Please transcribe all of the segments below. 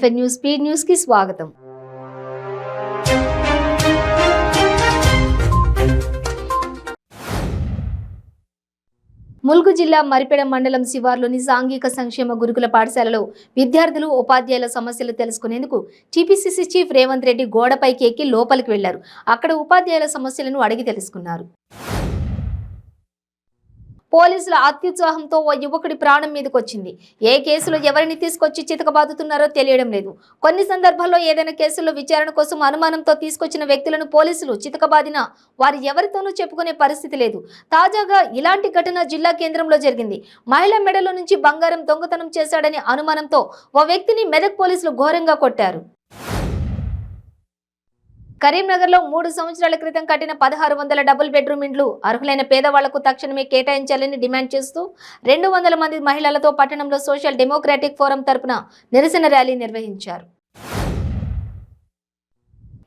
MFN news speed news కి స్వాగతం. ములుగు జిల్లా మరిపేడ మండలం శివార్లోని సాంఘిక సంక్షేమ గురుకుల పాఠశాలలో విద్యార్థులు ఉపాధ్యాయుల సమస్యలు తెలుసుకునేందుకు టీపీసీసీ చీఫ్ రేవంత్ రెడ్డి గోడపైకి ఎక్కి లోపలికి వెళ్లారు. అక్కడ ఉపాధ్యాయుల సమస్యలను అడిగి తెలుసుకున్నారు. పోలీసుల అత్యుత్సాహంతో ఓ యువకుడి ప్రాణం మీదకొచ్చింది. ఏ కేసులో ఎవరిని తీసుకొచ్చి చితకబాదుతున్నారో తెలియడం లేదు. కొన్ని సందర్భాల్లో ఏదైనా కేసుల్లో విచారణ కోసం అనుమానంతో తీసుకొచ్చిన వ్యక్తులను పోలీసులు చితకబాదినా వారు ఎవరితోనూ చెప్పుకునే పరిస్థితి లేదు. తాజాగా ఇలాంటి ఘటన జిల్లా కేంద్రంలో జరిగింది. మహిళ మెడలో నుంచి బంగారం దొంగతనం చేశాడనే అనుమానంతో ఓ వ్యక్తిని మెదక్ పోలీసులు ఘోరంగా కొట్టారు. కరీంనగర్లో 3 సంవత్సరాల క్రితం కట్టిన 1600 డబుల్ బెడ్రూమ్ ఇండ్లు అర్హులైన పేదవాళ్లకు తక్షణమే కేటాయించాలని డిమాండ్ చేస్తూ 200 మంది మహిళలతో పట్టణంలో సోషల్ డెమోక్రాటిక్ ఫోరం తరపున నిరసన ర్యాలీ నిర్వహించారు.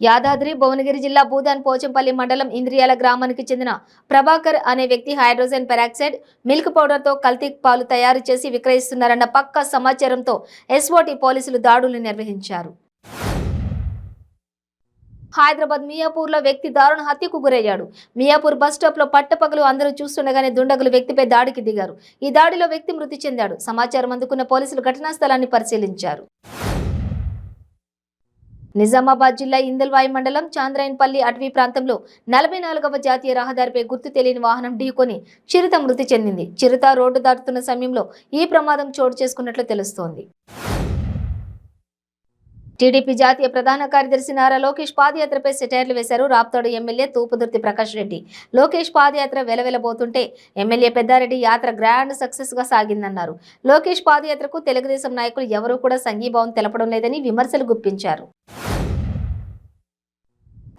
యాదాద్రి భువనగిరి జిల్లా భూదాన్ పోచంపల్లి మండలం ఇంద్రియాల గ్రామానికి చెందిన ప్రభాకర్ అనే వ్యక్తి హైడ్రోజన్ పెరాక్సైడ్ మిల్క్ పౌడర్తో కల్తీ పాలు తయారు చేసి విక్రయిస్తున్నారన్న పక్కా సమాచారంతో ఎస్ఓటీ పోలీసులు దాడులు నిర్వహించారు. హైదరాబాద్ మియాపూర్లో వ్యక్తి దారుణ హత్యకు గురయ్యాడు. మియాపూర్ బస్ స్టాప్ లో పట్టపగలు అందరూ చూస్తుండగానే దుండగులు వ్యక్తిపై దాడికి దిగారు. ఈ దాడిలో వ్యక్తి మృతి చెందాడు. సమాచారం అందుకున్న పోలీసులు ఘటనా స్థలాన్ని పరిశీలించారు. నిజామాబాద్ జిల్లా ఇందల్వాయి మండలం చాంద్రాయన్పల్లి అటవీ ప్రాంతంలో 44వ జాతీయ రహదారిపై గుర్తు తెలియని వాహనం ఢీకొని చిరుత మృతి చెందింది. చిరుత రోడ్డు దాటుతున్న సమయంలో ఈ ప్రమాదం చోటు చేసుకున్నట్లు తెలుస్తోంది. టీడీపీ జాతీయ ప్రధాన కార్యదర్శి నారా లోకేష్ పాదయాత్రపై సెటైర్లు వేశారు. రాప్తాడు ఎమ్మెల్యే తూపుదుర్తి ప్రకాష్ రెడ్డి. లోకేష్ పాదయాత్ర వెలవెలబోతుంటే ఎమ్మెల్యే పెద్దారెడ్డి యాత్ర గ్రాండ్ సక్సెస్ గా సాగిందన్నారు. లోకేష్ పాదయాత్రకు తెలుగుదేశం నాయకులు ఎవరూ కూడా సంఘీభావం తెలపడం లేదని విమర్శలు గుప్పించారు.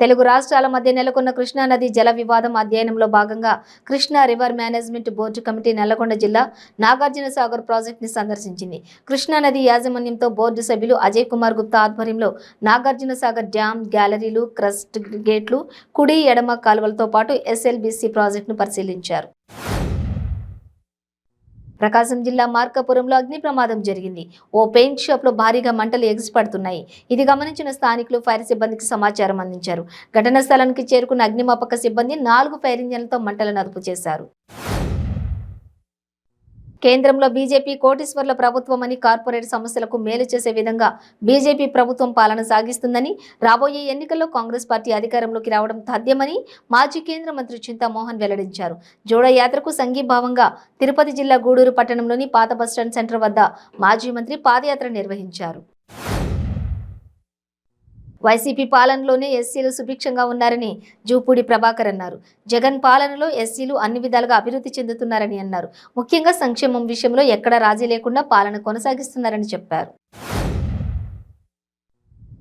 తెలుగు రాష్ట్రాల మధ్య నెలకొన్న కృష్ణానది జల వివాదం అధ్యయనంలో భాగంగా Krishna river management board committee Nalgonda జిల్లా నాగార్జున సాగర్ ప్రాజెక్టుని సందర్శించింది. కృష్ణానది యాజమాన్యంతో బోర్డు సభ్యులు అజయ్ కుమార్ గుప్తా ఆధ్వర్యంలో నాగార్జున సాగర్ డ్యాం, గ్యాలరీలు, క్రస్ట్ గేట్లు, కుడి ఎడమ కాలువలతో పాటు ఎస్ఎల్బీసీ ప్రాజెక్టును పరిశీలించారు. ప్రకాశం జిల్లా మార్కాపురంలో అగ్ని ప్రమాదం జరిగింది. ఓ పెయింట్ షాప్ లో భారీగా మంటలు ఎగిసిపడుతున్నాయి. ఇది గమనించిన స్థానికులు ఫైర్ సిబ్బందికి సమాచారం అందించారు. ఘటనా స్థలానికి చేరుకున్న అగ్నిమాపక సిబ్బంది 4 ఫైర్ ఇంజన్లతో మంటలను అదుపు చేశారు. కేంద్రంలో బీజేపీ కోటీశ్వర్ల ప్రభుత్వం అని, కార్పొరేట్ సంస్థలకు మేలు చేసే విధంగా బీజేపీ ప్రభుత్వం పాలన సాగిస్తుందని, రాబోయే ఎన్నికల్లో కాంగ్రెస్ పార్టీ అధికారంలోకి రావడం తథ్యమని మాజీ కేంద్ర మంత్రి చింతామోహన్ వెల్లడించారు. జోడో యాత్రకు సంఘీభావంగా తిరుపతి జిల్లా గూడూరు పట్టణంలోని పాత బస్టాండ్ సెంటర్ వద్ద మాజీ మంత్రి పాదయాత్ర నిర్వహించారు. వైసీపీ పాలనలోనే ఎస్సీలు సుభిక్షంగా ఉన్నారని జూపూడి ప్రభాకర్ అన్నారు. జగన్ పాలనలో ఎస్సీలు అన్ని విధాలుగా అభివృద్ధి చెందుతున్నారని అన్నారు. ముఖ్యంగా సంక్షేమం విషయంలో ఎక్కడా రాజీ లేకుండా పాలన కొనసాగిస్తున్నారని చెప్పారు.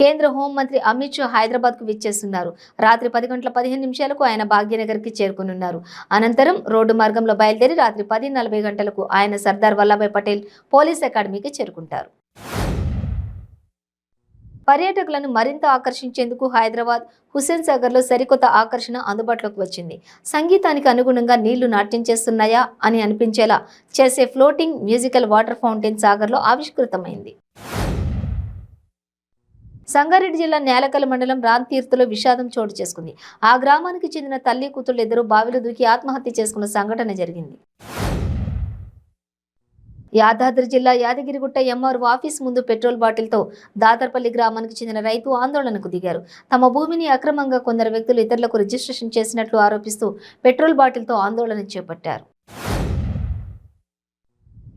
కేంద్ర హోంమంత్రి అమిత్ షా హైదరాబాద్ కు విచ్చేస్తున్నారు. రాత్రి 10 గంటల 15 నిమిషాలకు ఆయన భాగ్యనగర్ కి చేరుకునున్నారు. అనంతరం రోడ్డు మార్గంలో బయలుదేరి రాత్రి 10:40 గంటలకు ఆయన సర్దార్ వల్లభాయ్ పటేల్ పోలీస్ అకాడమీకి చేరుకుంటారు. పర్యాటకులను మరింత ఆకర్షించేందుకు హైదరాబాద్ హుస్సేన్ సాగర్ లో సరికొత్త ఆకర్షణ అందుబాటులోకి వచ్చింది. సంగీతానికి అనుగుణంగా నీళ్లు నాట్యం చేస్తున్నాయా అని అనిపించేలా చేసే floating musical water fountain Sagar లో ఆవిష్కృతమైంది. సంగారెడ్డి జిల్లా నేలకల్ మండలం రాంతీర్థలో విషాదం చోటు చేసుకుంది. ఆ గ్రామానికి చెందిన తల్లి కూతుళ్లు ఇద్దరు బావిలో దూకి ఆత్మహత్య చేసుకున్న సంఘటన జరిగింది. యాదాద్రి జిల్లా యాదగిరిగుట్ట ఎంఆర్ఓ ఆఫీస్ ముందు పెట్రోల్ బాటిల్తో దాతర్పల్లి గ్రామానికి చెందిన రైతు ఆందోళనకు దిగారు. తమ భూమిని అక్రమంగా కొందరు వ్యక్తులు ఇతరులకు రిజిస్ట్రేషన్ చేసినట్లు ఆరోపిస్తూ పెట్రోల్ బాటిల్తో ఆందోళన చేపట్టారు.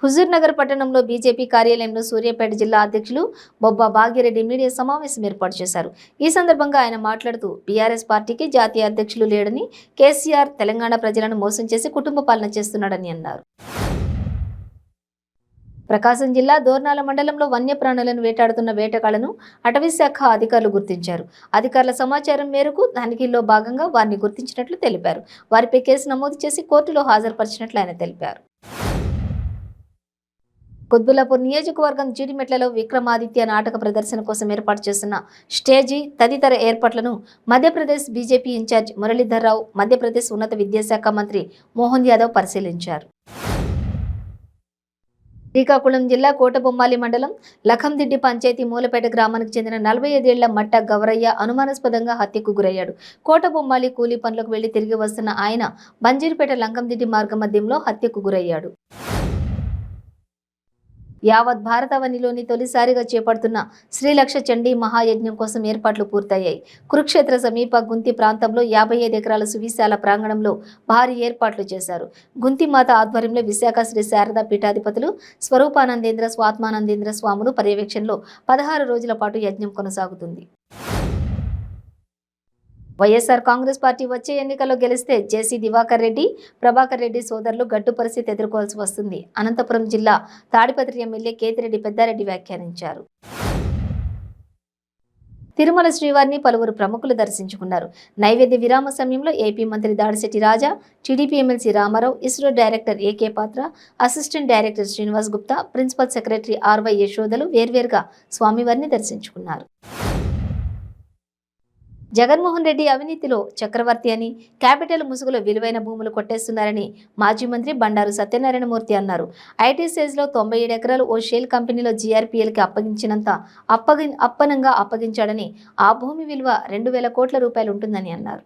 హుజూర్ నగర్ పట్టణంలో బీజేపీ కార్యాలయంలో సూర్యాపేట జిల్లా అధ్యక్షులు బొబ్బా భాగ్యరెడ్డి మీడియా సమావేశం ఏర్పాటు చేశారు. ఈ సందర్భంగా ఆయన మాట్లాడుతూ బీఆర్ఎస్ పార్టీకి జాతీయ అధ్యక్షులు లేడని, కేసీఆర్ తెలంగాణ ప్రజలను మోసం చేసి కుటుంబ పాలన చేస్తున్నాడని అన్నారు. ప్రకాశం జిల్లా దోర్నాల మండలంలో వన్యప్రాణులను వేటాడుతున్న వేటగాళ్లను అటవీశాఖ అధికారులు గుర్తించారు. అధికారుల సమాచారం మేరకు తనిఖీల్లో భాగంగా వారిని గుర్తించినట్లు తెలిపారు. వారిపై కేసు నమోదు చేసి కోర్టులో హాజరుపరిచినట్లు ఆయన తెలిపారు. కుత్బుల్లాపూర్ నియోజకవర్గం జీడిమెట్లలో విక్రమాదిత్య నాటక ప్రదర్శన కోసం ఏర్పాటు చేస్తున్న స్టేజీ తదితర ఏర్పాట్లను మధ్యప్రదేశ్ బీజేపీ ఇన్ఛార్జ్ మురళీధర్ రావు, మధ్యప్రదేశ్ ఉన్నత విద్యాశాఖ మంత్రి మోహన్ యాదవ్ పరిశీలించారు. శ్రీకాకుళం జిల్లా కోటబొమ్మాలి మండలం లఖందిడ్డి పంచాయతీ మూలపేట గ్రామానికి చెందిన 45 ఏళ్ల మట్ట గవరయ్య అనుమానాస్పదంగా హత్యకు గురయ్యాడు. కోటబొమ్మాలి కూలీ పనులకు వెళ్లి తిరిగి వస్తున్న ఆయన బంజీరుపేట లంకందిడ్డి మార్గ మధ్యంలో హత్యకు గురయ్యాడు. యావత్ భారతావనిలోని తొలిసారిగా చేపడుతున్న శ్రీలక్ష చండీ మహాయజ్ఞం కోసం ఏర్పాట్లు పూర్తయ్యాయి. కురుక్షేత్ర సమీప గుంతి ప్రాంతంలో 55 ఎకరాల సువిశాల ప్రాంగణంలో భారీ ఏర్పాట్లు చేశారు. గుంతిమాత ఆధ్వర్యంలో విశాఖ శ్రీ శారదా పీఠాధిపతులు స్వరూపానందేంద్ర స్వాత్మానందేంద్ర స్వాములు పర్యవేక్షణలో 16 రోజుల పాటు యజ్ఞం కొనసాగుతుంది. వైఎస్ఆర్ కాంగ్రెస్ పార్టీ వచ్చే ఎన్నికల్లో గెలిస్తే జేసీ దివాకర్ రెడ్డి, ప్రభాకర్ రెడ్డి సోదరులు గడ్డు పరిస్థితి ఎదుర్కోవాల్సి వస్తుంది. అనంతపురం జిల్లా తాడిపత్రి ఎమ్మెల్యే కేతిరెడ్డి పెద్దారెడ్డి వ్యాఖ్యానించారు. తిరుమల శ్రీవారిని పలువురు ప్రముఖులు దర్శించుకున్నారు. నైవేద్య విరామ సమయంలో ఏపీ మంత్రి Dadisetti Raja, TDP MLC Rama Rao, ISRO director AK Patra, assistant director Srinivas Gupta, principal secretary RY యశోదలు వేర్వేరుగా స్వామివారిని దర్శించుకున్నారు. జగన్మోహన్ రెడ్డి అవినీతిలో చక్రవర్తి అని, క్యాపిటల్ ముసుగులో విలువైన భూములు కొట్టేస్తున్నారని మాజీ మంత్రి బండారు సత్యనారాయణమూర్తి అన్నారు. ఐటీ సేజ్లో 97 ఎకరాలు ఓ షేల్ కంపెనీలో జీఆర్పీఎల్కి అప్పగించినంత అప్పనంగా అప్పగించాడని, ఆ భూమి విలువ 2,000 కోట్ల రూపాయలు ఉంటుందని అన్నారు.